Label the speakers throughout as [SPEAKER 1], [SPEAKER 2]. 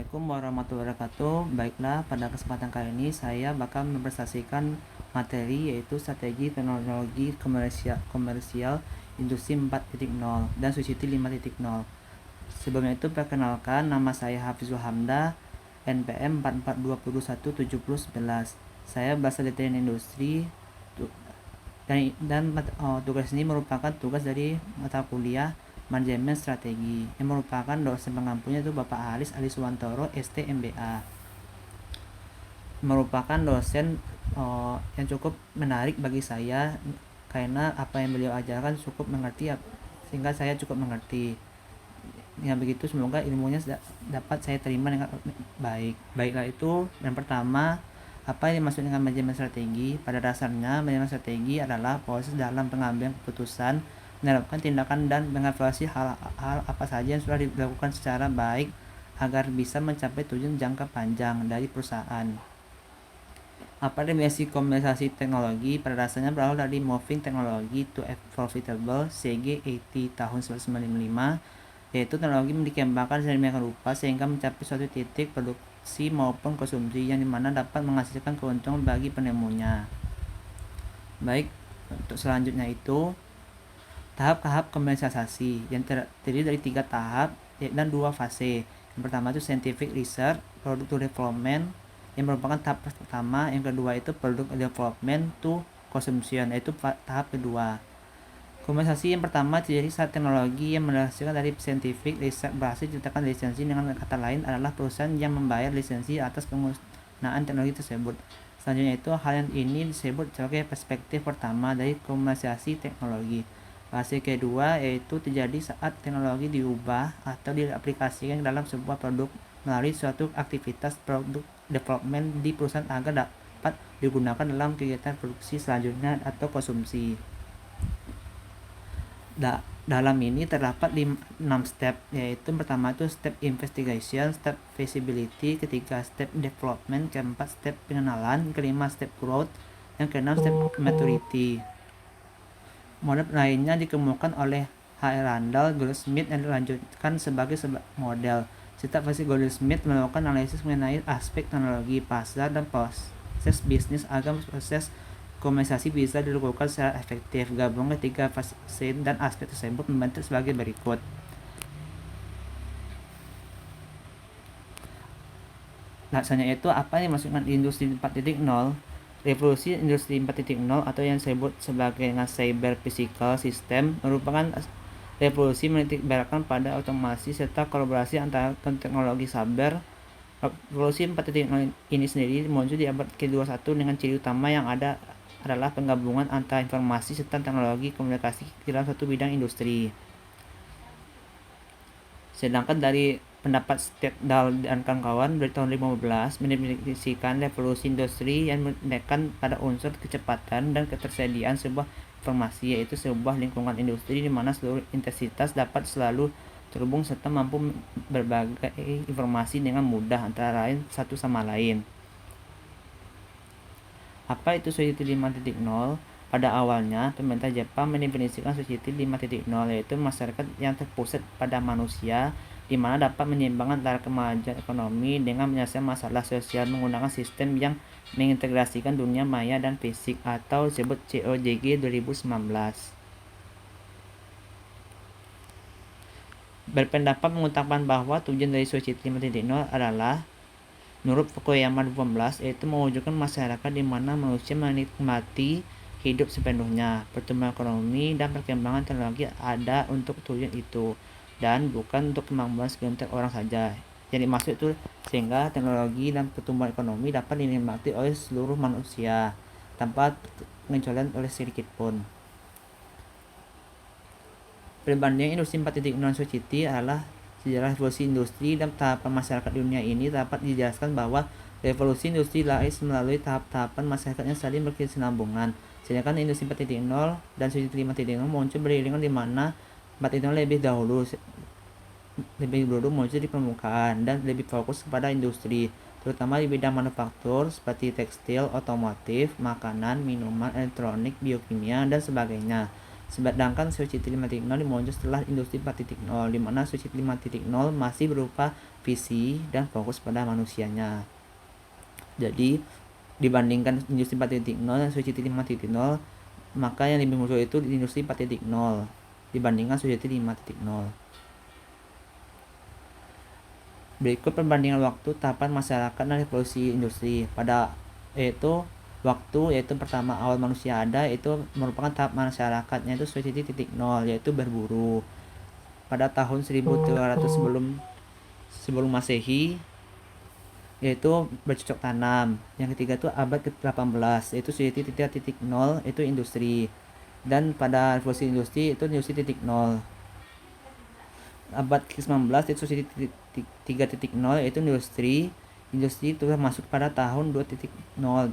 [SPEAKER 1] Assalamualaikum warahmatullahi wabarakatuh. Baiklah, pada kesempatan kali ini saya bakal mempresentasikan materi yaitu strategi teknologi komersial industri 4.0 dan Society 5.0. Sebelumnya itu perkenalkan, nama saya Hafizul Hamda, NPM 44217011. Saya berasal dari teknik industri dan tugas ini merupakan tugas dari mata kuliah Manajemen Strategi yang merupakan dosen pengampunya itu Bapak Haris Ali Suwantoro ST MBA. Merupakan dosen yang cukup menarik bagi saya karena apa yang beliau ajarkan cukup mengerti sehingga saya cukup mengerti. Ya begitu, semoga ilmunya dapat saya terima dengan baik. Baiklah, itu yang pertama, apa yang dimaksud dengan manajemen strategi? Pada dasarnya, manajemen strategi adalah proses dalam pengambilan keputusan, menerapkan tindakan dan mengevaluasi hal-hal apa saja yang sudah dilakukan secara baik agar bisa mencapai tujuan jangka panjang dari perusahaan. Apa definisi komersialisasi teknologi? Pada dasarnya berawal dari Moving Technology to a Profitable CG80 tahun 1995, yaitu teknologi dikembangkan sedemikian rupa sehingga mencapai suatu titik produksi maupun konsumsi yang dimana dapat menghasilkan keuntungan bagi penemunya. Baik, untuk selanjutnya itu tahap-tahap komersialisasi yang terdiri dari 3 tahap dan 2 fase. Yang pertama itu scientific research, product to development, yang merupakan tahap pertama. Yang kedua itu product development to consumption, yaitu tahap kedua. Komersialisasi yang pertama terjadi saat teknologi yang menghasilkan dari scientific research berhasil diciptakan lisensi. Dengan kata lain adalah perusahaan yang membayar lisensi atas penggunaan teknologi tersebut. Selanjutnya itu hal yang ini disebut sebagai perspektif pertama dari komersialisasi teknologi. Fase kedua yaitu terjadi saat teknologi diubah atau diaplikasikan dalam sebuah produk melalui suatu aktivitas product development di perusahaan agar dapat digunakan dalam kegiatan produksi selanjutnya atau konsumsi. Dalam ini terdapat 6 step, yaitu pertama itu step investigation, step feasibility, ketiga step development, keempat step pengenalan, kelima step growth, yang keenam step maturity. Model lainnya dikemukakan oleh H.R. Randall, Goldsmith, dan dilanjutkan sebagai model. Setiap versi Goldsmith melakukan analisis mengenai aspek teknologi, pasar, dan proses bisnis agar proses komersialisasi bisa dilakukan secara efektif. Gabung ketiga fase dan aspek tersebut membentuk sebagai berikut. Laksanya itu apa yang dimaksudkan industri 4.0? Revolusi industri 4.0 atau yang disebut sebagai cyber physical system merupakan revolusi menitik beratkan pada otomasi serta kolaborasi antara teknologi cyber. Revolusi 4.0 ini sendiri muncul di abad ke-21 dengan ciri utama yang ada adalah penggabungan antara informasi serta teknologi komunikasi dalam satu bidang industri. Sedangkan dari pendapat Stedall dan kawan-kawan dari tahun 2015 mendefinisikan revolusi industri yang menekan pada unsur kecepatan dan ketersediaan sebuah informasi, yaitu sebuah lingkungan industri di mana seluruh entitas dapat selalu terhubung serta mampu berbagai informasi dengan mudah antara lain satu sama lain. Apa itu Society 5.0? Pada awalnya, pemerintah Jepang mendefinisikan Society 5.0 yaitu masyarakat yang terpusat pada manusia, di mana dapat menyeimbangkan antara kemajuan ekonomi dengan menyelesaikan masalah sosial menggunakan sistem yang mengintegrasikan dunia maya dan fisik, atau disebut COJG 2019. Berpendapat mengutamakan bahwa tujuan dari Society 5.0 adalah, menurut Fukuyama 2018, yaitu mewujudkan masyarakat di mana manusia menikmati hidup sepenuhnya. Pertumbuhan ekonomi dan perkembangan teknologi ada untuk tujuan itu dan bukan untuk kemampuan segelintir orang saja. Yang dimaksud itu sehingga teknologi dan pertumbuhan ekonomi dapat dinikmati oleh seluruh manusia tanpa pengecualian oleh sedikit pun. Perbandingan industri 4.0 Society adalah sejarah revolusi industri dan tahapan masyarakat dunia ini dapat dijelaskan bahwa revolusi industri lahir melalui tahap-tahapan masyarakat yang saling berkesinambungan. Sedangkan industri 4.0 dan Society 5.0 muncul beriringan di mana 4.0 lebih dahulu muncul di permukaan dan lebih fokus kepada industri, terutama di bidang manufaktur seperti tekstil, otomotif, makanan, minuman, elektronik, biokimia, dan sebagainya. Sedangkan society 5.0 dimuncul setelah industri 4.0, di mana society 5.0 masih berupa visi dan fokus pada manusianya. Jadi dibandingkan industri 4.0 dan society 5.0, maka yang lebih muncul itu di industri 4.0 dibandingkan society 5.0. Berikut perbandingan waktu tahapan masyarakat dan revolusi industri. Pada waktu pertama awal manusia ada, itu merupakan tahap masyarakatnya itu society 0, yaitu berburu. Pada tahun 1300 sebelum Masehi, yaitu bercocok tanam. Yang ketiga itu abad ke-18, yaitu society 3.0, itu industri. Dan pada revolusi industri itu industri 0. Abad ke-19 itu society 3.0, yaitu industri itu masuk pada tahun 2.0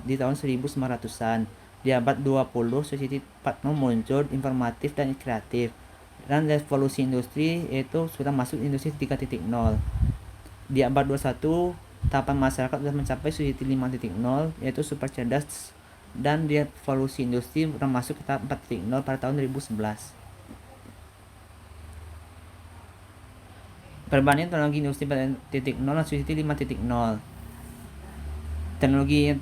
[SPEAKER 1] di tahun 1900-an. Di abad 20 society 4.0 muncul, informatif dan kreatif. Dan revolusi industri itu sudah masuk industri 3.0. Di abad 21 tahapan masyarakat sudah mencapai society 5.0, yaitu super cerdas, dan di revolusi industri sudah masuk ke tahap 4.0 pada tahun 2011. Perbandingan teknologi industri 4.0 dan society 5.0. Teknologi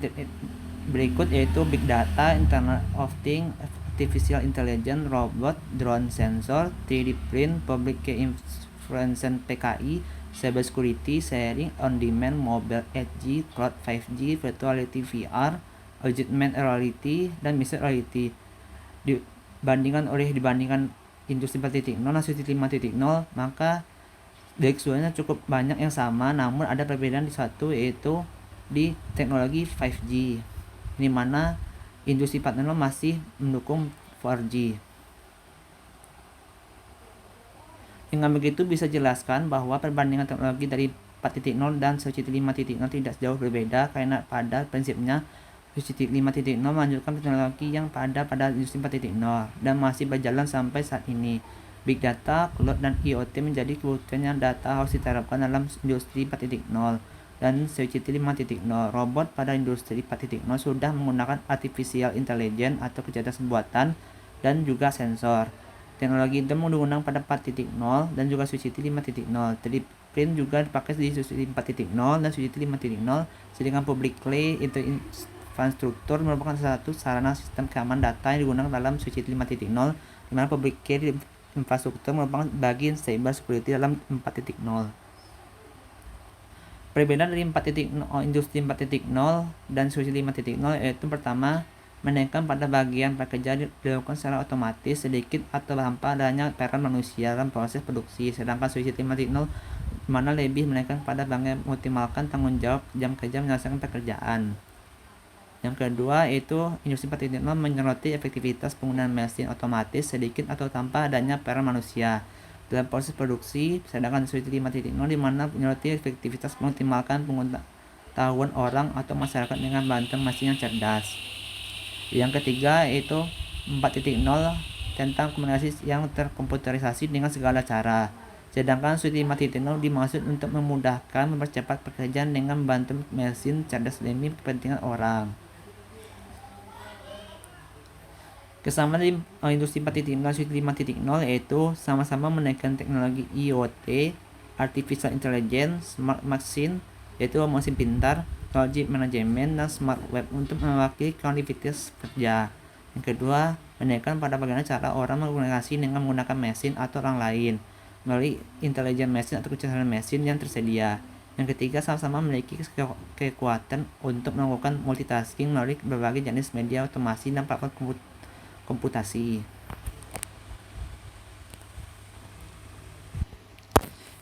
[SPEAKER 1] berikut yaitu big data, internet of things, artificial intelligence, robot, drone, sensor, 3D print, public key information PKI, cyber security, sharing on demand, mobile 8G, cloud 5G, virtual reality VR, augmented reality, dan mixed reality. Dibandingkan industri 4.0 dan society 5.0, maka dari keseluruhannya cukup banyak yang sama, namun ada perbedaan di satu, yaitu di teknologi 5G, di mana industri 4.0 masih mendukung 4G. Dengan begitu bisa jelaskan bahwa perbandingan teknologi dari 4.0 dan society 5.0 tidak jauh berbeda, karena pada prinsipnya society 5.0 melanjutkan teknologi yang pada industri 4.0 dan masih berjalan sampai saat ini. Big data, cloud, dan IoT menjadi kebutuhan yang data harus diterapkan dalam industri 4.0 dan society 5.0. Robot pada industri 4.0 sudah menggunakan artificial intelligence atau kecerdasan buatan dan juga sensor. Teknologi itu menggunakan pada 4.0 dan juga society 5.0. 3D print juga dipakai di society 4.0 dan society 5.0, sedangkan public key infrastruktur merupakan salah satu sarana sistem keamanan data yang digunakan dalam society 5.0, di mana public key infrastruktur merupakan bagian cyber security dalam 4.0. Perbedaan dari industri 4.0 dan society 5.0 yaitu pertama, menekan pada bagian pekerja dilakukan secara otomatis, sedikit atau tanpa adanya peran manusia dalam proses produksi, sedangkan society 5.0 mana lebih menekan pada bagian mengoptimalkan tanggung jawab jam kerja menyelesaikan pekerjaan. Yang kedua, yaitu industri 4.0 menyoroti efektivitas penggunaan mesin otomatis sedikit atau tanpa adanya peran manusia dalam proses produksi, sedangkan society 5.0 di mana menyoroti efektivitas mengoptimalkan pengetahuan orang atau masyarakat dengan bantuan mesin yang cerdas. Yang ketiga, yaitu 4.0 tentang komunikasi yang terkomputerisasi dengan segala cara, sedangkan society 5.0 dimaksud untuk memudahkan mempercepat pekerjaan dengan membantu mesin cerdas demi kepentingan orang. Kesamaan di industri 4.0 dan society 5.0 yaitu sama-sama menaikkan teknologi IoT, artificial intelligence, smart machine, yaitu mesin pintar, project management, dan smart web untuk mewakili konektivitas kerja. Yang kedua, menaikkan pada bagaimana cara orang berkomunikasi dengan menggunakan mesin atau orang lain melalui intelligent machine atau kecerdasan mesin yang tersedia. Yang ketiga, sama-sama memiliki kekuatan untuk melakukan multitasking melalui berbagai jenis media otomasi dan platform komputasi.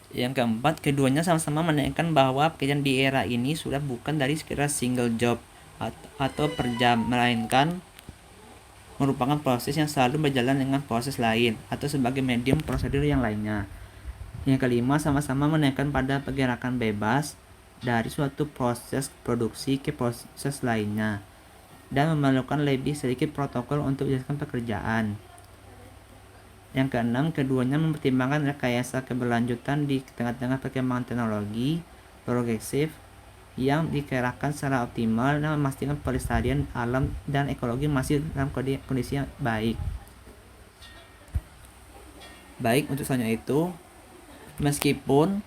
[SPEAKER 1] Yang keempat, keduanya sama-sama menekankan bahwa pekerjaan di era ini sudah bukan dari sekedar single job atau per jam, melainkan merupakan proses yang selalu berjalan dengan proses lain atau sebagai medium prosedur yang lainnya. Yang kelima, sama-sama menekankan pada pergerakan bebas dari suatu proses produksi ke proses lainnya dan memerlukan lebih sedikit protokol untuk menjalankan pekerjaan. Yang keenam, keduanya mempertimbangkan rekayasa keberlanjutan di tengah-tengah perkembangan teknologi progresif yang dikerahkan secara optimal dan memastikan pelestarian alam dan ekologi masih dalam kondisi yang baik. Baik, untuk selanjutnya itu, meskipun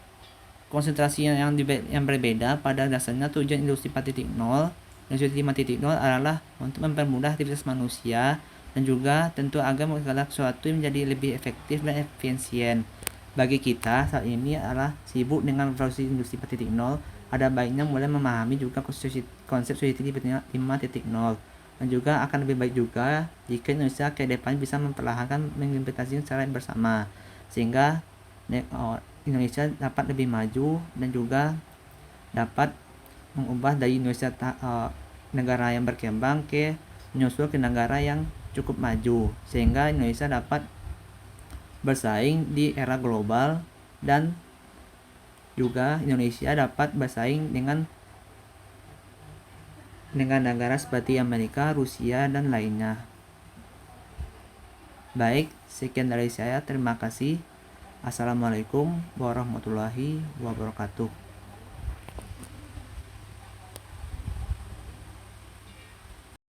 [SPEAKER 1] konsentrasinya yang berbeda, pada dasarnya tujuan industri 4.0 dan industri 5.0 adalah untuk mempermudah aktivitas manusia dan juga tentu agar segala sesuatu menjadi lebih efektif dan efisien. Bagi kita saat ini adalah sibuk dengan revolusi industri 4.0, ada baiknya mulai memahami juga konsep society 5.0, dan juga akan lebih baik juga jika Indonesia ke depan bisa memperlahankan mengimplementasikan secara bersama, sehingga Indonesia dapat lebih maju dan juga dapat mengubah dari Indonesia negara yang berkembang ke menyusul ke negara yang cukup maju, sehingga Indonesia dapat bersaing di era global dan juga Indonesia dapat bersaing dengan negara seperti Amerika, Rusia, dan lainnya. Baik, sekian dari saya. Terima kasih. Assalamualaikum warahmatullahi wabarakatuh.